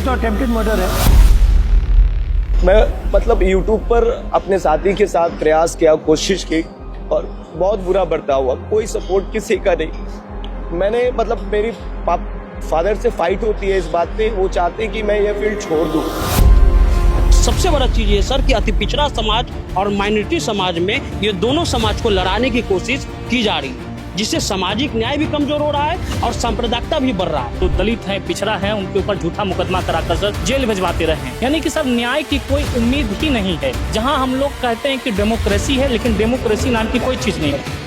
ये तो attempted murder है। मैं मतलब YouTube पर अपने साथी के साथ प्रयास किया, कोशिश की और बहुत बुरा बर्ताव हुआ। कोई सपोर्ट किसी का नहीं। मैंने मतलब मेरी फादर से फाइट होती है इस बात पे, वो चाहते हैं कि मैं ये फील्ड छोड़ दूं। सबसे बड़ा चीज ये सर कि अति पिछड़ा समाज और माइनॉरिटी समाज में ये दोनों समाज को लड़ाने की कोशिश की जा रही है, जिससे सामाजिक न्याय भी कमजोर हो रहा है और सांप्रदायिकता भी बढ़ रहा है। तो दलित है, पिछड़ा है, उनके ऊपर झूठा मुकदमा कराकर सर जेल भिजवाते रहे हैं। यानी कि सर न्याय की कोई उम्मीद ही नहीं है। जहां हम लोग कहते हैं कि डेमोक्रेसी है, लेकिन डेमोक्रेसी नाम की कोई चीज नहीं है।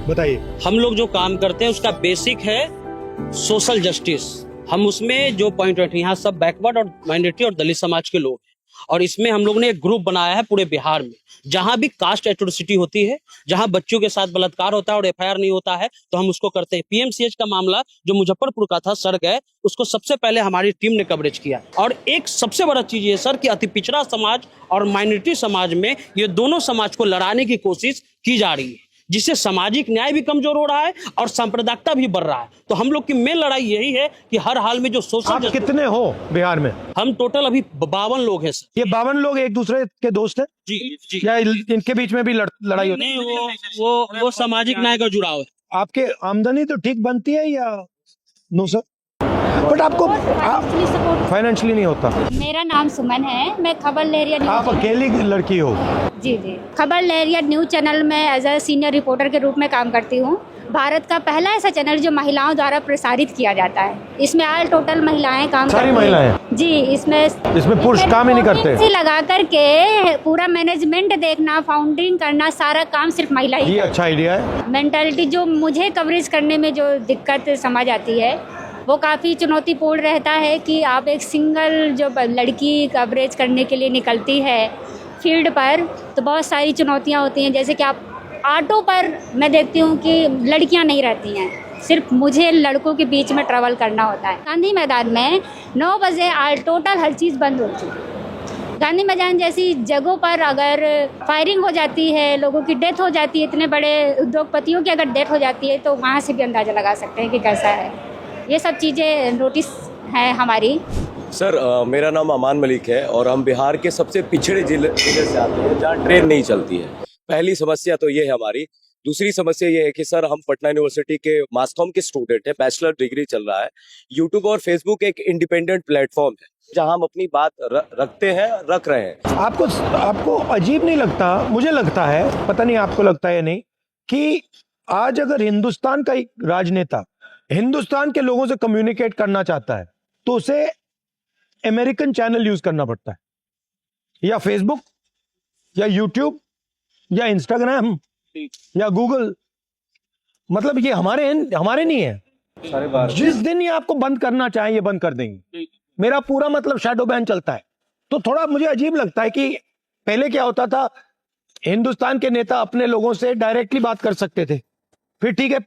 बताइए। हम लोग जो काम करते हैं उसका बेसिक है सोशल जस्टिस। हम उसमें जो पॉइंट रखते हैं, यहाँ सब बैकवर्ड और माइनॉरिटी और दलित समाज के लोग हैं, और इसमें हम लोग ने एक ग्रुप बनाया है पूरे बिहार में। जहां भी कास्ट एट्रोसिटी होती है, जहां बच्चों के साथ बलात्कार होता है और एफआईआर नहीं होता है, तो हम उसको करते हैं। पीएमसीएच का मामला जो मुजफ्फरपुर का था, सर गए, उसको सबसे पहले हमारी टीम ने कवरेज किया। और एक सबसे बड़ा चीज ये सर कि अति पिछड़ा समाज और माइनॉरिटी समाज में ये दोनों समाज को लड़ाने की कोशिश की जा रही है, जिससे सामाजिक न्याय भी कमजोर हो रहा है और सांप्रदायिकता भी बढ़ रहा है। तो हम लोग की मेन लड़ाई यही है कि हर हाल में जो सोशल आप कितने हो बिहार में? हम टोटल अभी 52 लोग हैं सर। ये 52 लोग एक दूसरे के दोस्त हैं जी जी। या इनके बीच में भी लड़ाई होती है? नहीं, वो सामाजिक न्याय का जुड़ाव है। आपके आमदनी तो ठीक बनती है या नो सर? बट आपको फाइनेंशियली नहीं होता। मेरा नाम सुमन है, मैं खबर लहरिया आप अकेली लड़की हो? जी जी, खबर लहरिया न्यूज चैनल में एज ए सीनियर रिपोर्टर के रूप में काम करती हूँ। भारत का पहला ऐसा चैनल जो महिलाओं द्वारा प्रसारित किया जाता है। इसमें ऑल टोटल महिलाएं काम करती हैं। सारी महिलाएं? जी, इसमें पुरुष काम ही नहीं करते? से लगा करके पूरा मैनेजमेंट देखना, फाउंडिंग करना, सारा काम सिर्फ महिला ही। ये अच्छा आइडिया है। मेंटालिटी जो मुझे कवरेज करने में जो दिक्कत समझ आती है, वो काफ़ी चुनौतीपूर्ण रहता है कि आप एक सिंगल जो लड़की कवरेज करने के लिए निकलती है फील्ड पर, तो बहुत सारी चुनौतियाँ होती हैं। जैसे कि आप ऑटो पर मैं देखती हूँ कि लड़कियाँ नहीं रहती हैं, सिर्फ मुझे लड़कों के बीच में ट्रैवल करना होता है। गांधी मैदान में 9 बजे टोटल हर चीज़ बंद होती है। गांधी मैदान जैसी जगहों पर अगर फायरिंग हो जाती है, लोगों की डेथ हो जाती है, इतने बड़े उद्योगपतियों की अगर डेथ हो जाती है, तो वहाँ से भी अंदाज़ा लगा सकते हैं कि कैसा है। ये सब चीज़ें नोटिस है हमारी। सर मेरा नाम अमान मलिक है और हम बिहार के सबसे पिछड़े जिले से आते हैं जहाँ ट्रेन नहीं चलती है। पहली समस्या तो ये है हमारी। दूसरी समस्या ये है कि सर हम पटना यूनिवर्सिटी के मास कॉम के स्टूडेंट हैं, बैचलर डिग्री चल रहा है। यूट्यूब और फेसबुक एक इंडिपेंडेंट प्लेटफॉर्म है जहां हम अपनी बात रखते हैं, रख रहे हैं। आपको अजीब नहीं लगता? मुझे लगता है, पता नहीं आपको लगता है या नहीं, कि आज अगर हिंदुस्तान का एक राजनेता हिंदुस्तान के लोगों से कम्युनिकेट करना चाहता है तो उसे अमेरिकन चैनल यूज करना पड़ता है, या फेसबुक या यूट्यूब या इंस्टाग्राम या गूगल। मतलब ये हमारे नहीं है। जिस दिन ये आपको बंद करना चाहे ये बंद कर देंगे। मेरा पूरा मतलब शैडो बैन चलता है। तो थोड़ा मुझे अजीब लगता है कि पहले क्या होता था, हिंदुस्तान के नेता अपने लोगों से डायरेक्टली बात कर सकते थे, फिर ठीक है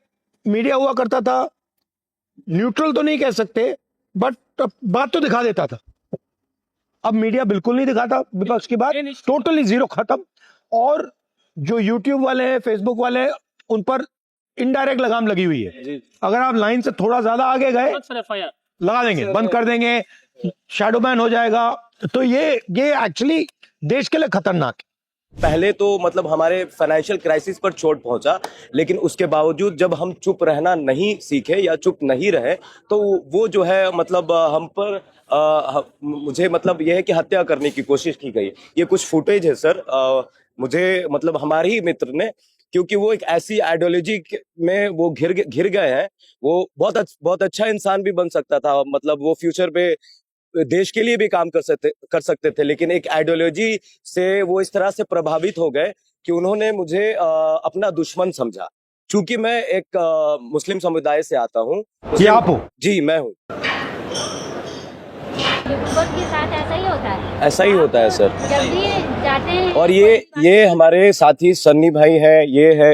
मीडिया हुआ करता था, न्यूट्रल तो नहीं कह सकते बट बात तो दिखा देता था। अब मीडिया बिल्कुल नहीं दिखाता, विपक्ष की बात टोटली जीरो, खत्म। और जो यूट्यूब वाले हैं, फेसबुक वाले हैं, उन पर इनडायरेक्ट लगाम लगी हुई है। अगर आप लाइन से थोड़ा ज्यादा आगे गए लगा देंगे, बंद कर देंगे, शैडो बैन हो जाएगा। तो ये एक्चुअली देश के लिए खतरनाक है। पहले तो मतलब हमारे फाइनेंशियल क्राइसिस पर चोट पहुंचा, लेकिन उसके बावजूद जब हम चुप रहना नहीं सीखे या चुप नहीं रहे, तो वो जो है मतलब हम पर मुझे मतलब यह है कि हत्या करने की कोशिश की गई। ये कुछ फुटेज है सर, मुझे मतलब हमारे ही मित्र ने, क्योंकि वो एक ऐसी आइडियोलॉजी में वो घिर गए हैं। वो बहुत अच्छा इंसान भी बन सकता था, मतलब वो फ्यूचर पे देश के लिए भी काम कर सकते थे, लेकिन एक आइडियोलॉजी से वो इस तरह से प्रभावित हो गए कि उन्होंने मुझे अपना दुश्मन समझा। चूंकि मैं एक मुस्लिम समुदाय से आता हूँ। ये आप हो? जी मैं हूँ। के साथ ऐसा ही होता है? ऐसा ही होता है सर, जब भी जाते हैं। और ये हमारे साथी सन्नी भाई हैं,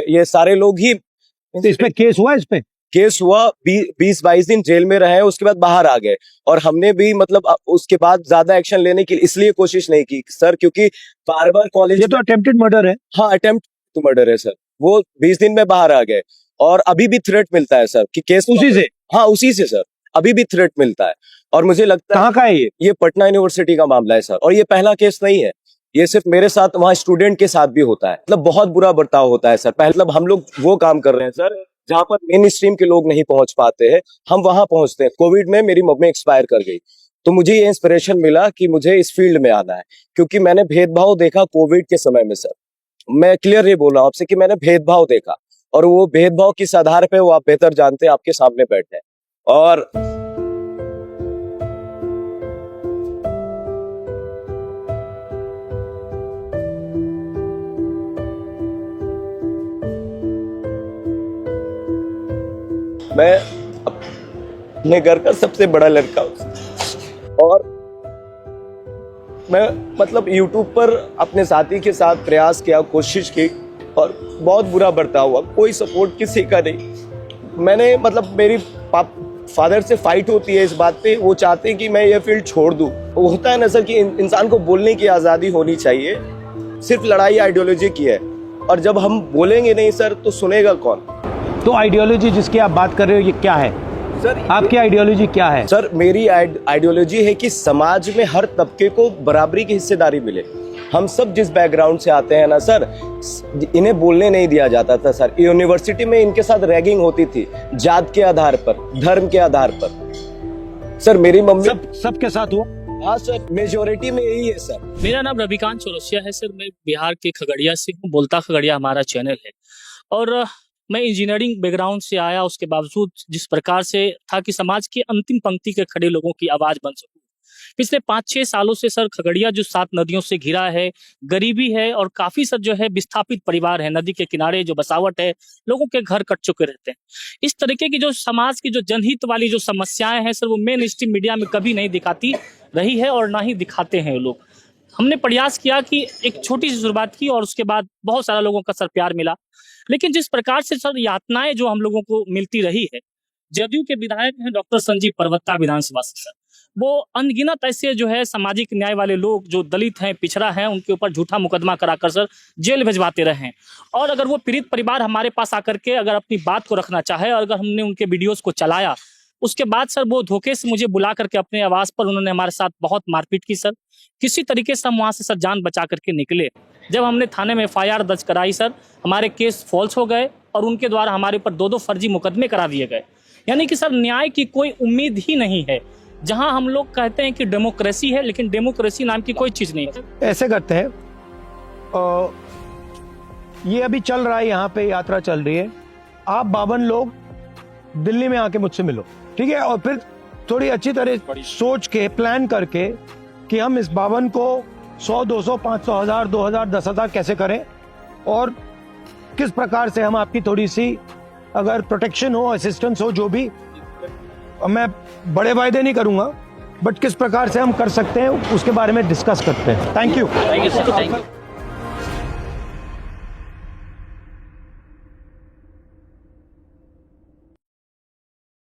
ये सारे लोग ही। तो इसमें केस हुआ? इस पे केस हुआ, 20-22 दिन जेल में रहे, उसके बाद बाहर आ गए। और हमने भी मतलब उसके बाद ज्यादा एक्शन लेने की इसलिए कोशिश नहीं की सर, क्योंकि बार बार कॉलेज। ये तो अटेम्प्टेड मर्डर है। हाँ, अटेम्प्ट टू मर्डर है सर। वो 20 दिन में बाहर आ गए और अभी भी थ्रेट मिलता है सर कि केस उसी से? हाँ उसी से सर, अभी भी थ्रेट मिलता है। और मुझे लगता है कहाँ का है ये? पटना यूनिवर्सिटी का मामला है सर, और ये पहला केस नहीं है, ये सिर्फ मेरे साथ, वहाँ स्टूडेंट के साथ भी होता है। मतलब बहुत बुरा बर्ताव होता है सर। मतलब हम लोग वो काम कर रहे हैं सर जहाँ पर मेन स्ट्रीम के लोग नहीं पहुंच पाते हैं, हम वहां पहुंचते हैं। कोविड में मेरी मम्मी एक्सपायर कर गई, तो मुझे ये इंस्पिरेशन मिला कि मुझे इस फील्ड में आना है, क्योंकि मैंने भेदभाव देखा कोविड के समय में सर। मैं क्लियर ये बोल रहा हूँ आपसे कि मैंने भेदभाव देखा, और वो भेदभाव किस आधार पे वो आप बेहतर जानते हैं, आपके सामने बैठे हैं। और मैं अपने घर का सबसे बड़ा लड़का हूँ, और मैं मतलब YouTube पर अपने साथी के साथ प्रयास किया, कोशिश की, और बहुत बुरा बर्ताव हुआ। कोई सपोर्ट किसी का नहीं। मैंने मतलब मेरी फादर से फाइट होती है इस बात पे, वो चाहते हैं कि मैं ये फील्ड छोड़ दूं। वो होता है ना सर कि इंसान को बोलने की आज़ादी होनी चाहिए, सिर्फ लड़ाई आइडियोलॉजी की है, और जब हम बोलेंगे नहीं सर तो सुनेगा कौन। तो आइडियोलॉजी जिसकी आप बात कर रहे हो ये क्या है सर आपकी आइडियोलॉजी क्या है? सर मेरी आइडियोलॉजी है कि समाज में हर तबके को बराबरी की हिस्सेदारी मिले। हम सब जिस बैकग्राउंड से आते हैं ना सर, इन्हें बोलने नहीं दिया जाता था सर। यूनिवर्सिटी में इनके साथ रैगिंग होती थी, जात के आधार पर, धर्म के आधार पर। सर मेरी मम्मी सबके साथ हुआ? हाँ सर, मेजोरिटी में यही है सर। मेरा नाम रविकांत चौरसिया है सर, मैं बिहार के खगड़िया से हूँ। बोलता खगड़िया हमारा चैनल है, और मैं इंजीनियरिंग बैकग्राउंड से आया, उसके बावजूद जिस प्रकार से था कि समाज के अंतिम पंक्ति के खड़े लोगों की आवाज बन सकूं। पिछले 5-6 सालों से सर खगड़िया जो 7 नदियों से घिरा है, गरीबी है, और काफी सर जो है विस्थापित परिवार है। नदी के किनारे जो बसावट है, लोगों के घर कट चुके रहते हैं। इस तरीके की जो समाज की जो जनहित वाली जो समस्याएं हैं सर, वो मेन स्ट्रीम मीडिया में कभी नहीं दिखाती रही है, और ना ही दिखाते हैं लोग। हमने प्रयास किया कि एक छोटी सी शुरुआत की, और उसके बाद बहुत सारा लोगों का सर प्यार मिला। लेकिन जिस प्रकार से सर यातनाएं जो हम लोगों को मिलती रही है, जदयू के विधायक हैं डॉक्टर संजीव परवत्ता विधानसभा से सर, वो अनगिनत ऐसे जो है सामाजिक न्याय वाले लोग जो दलित हैं, पिछड़ा हैं, उनके ऊपर झूठा मुकदमा कराकर सर जेल भिजवाते रहे हैं। और अगर वो पीड़ित परिवार हमारे पास आकर के अगर अपनी बात को रखना चाहे, और अगर हमने उनके वीडियोस को चलाया, उसके बाद सर वो धोखे से मुझे बुला करके अपने आवास पर उन्होंने हमारे साथ बहुत मारपीट की सर। किसी तरीके से हम वहाँ से सर जान बचा करके निकले। जब हमने थाने में FIR दर्ज कराई सर, हमारे केस फॉल्स हो गए, और उनके द्वारा हमारे ऊपर 2-2 फर्जी मुकदमे करा दिए गए। यानी कि सर न्याय की कोई उम्मीद ही नहीं है। जहां हम लोग कहते हैं कि डेमोक्रेसी है, लेकिन डेमोक्रेसी नाम की कोई चीज नहीं है। ऐसे करते हैं, ये अभी चल रहा है, यहाँ पे यात्रा चल रही है। आप 52 लोग दिल्ली में आके मुझसे मिलो, ठीक है? और फिर थोड़ी अच्छी तरह सोच के प्लान करके कि हम इस 52 को 100, 200, 500, 1000, 2000, 10,000 कैसे करें, और किस प्रकार से हम आपकी थोड़ी सी अगर प्रोटेक्शन हो, असिस्टेंस हो, जो भी, मैं बड़े वायदे नहीं करूंगा, बट किस प्रकार से हम कर सकते हैं उसके बारे में डिस्कस करते हैं। Thank you. Thank you sir.